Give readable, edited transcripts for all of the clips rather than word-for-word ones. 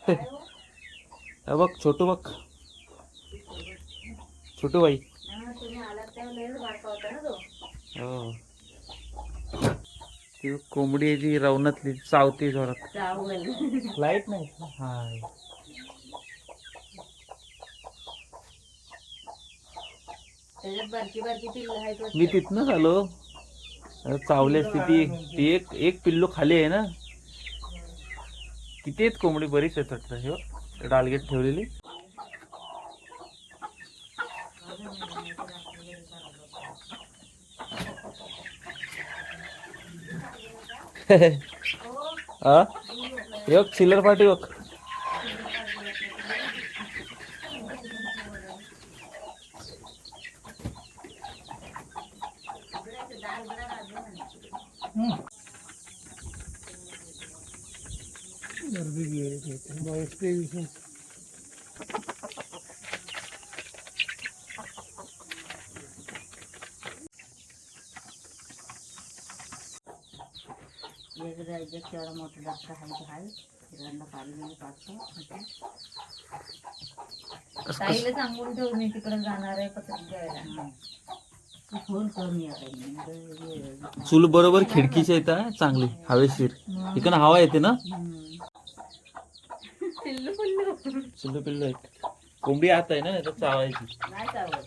हा बघ छोटू बघ, छोटू बाई. हो ती कोंबडी आहे जी रवणातली चावते जोरात. लाईट नाही हा. मी तिथनच आलो. चावली असती ती. ती एक पिल्लू खाली आहे ना. किती आहेत कोंबडी, बरीच आहेत वाटतं. डालगेट ठेवलेली. हा एक चिल्लर पार्टी बघ. केवढा मोठा डॉक्टर आहे फिरायला पाहिजे पाठव. ताईला सांगून ठेव मी तिकडे जाणार आहे पत्र द्यायला. फोन करून या. चूल बरोबर खिडकीच्या येतं चांगली हवेशीर. इकडं हवा येते ना. पिल्लू पिल्लू पिल्लू पिल्लू आहेत. कोंबडी आत आहे ना, तर चावायची. नाही चावत.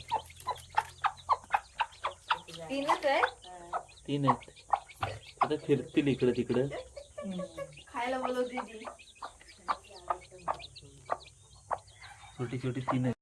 तीनच आहे. तीन आहेत. आता फिरतील इकडे तिकडे. खायला बोलवते ती. छोटी छोटी तीन आहेत.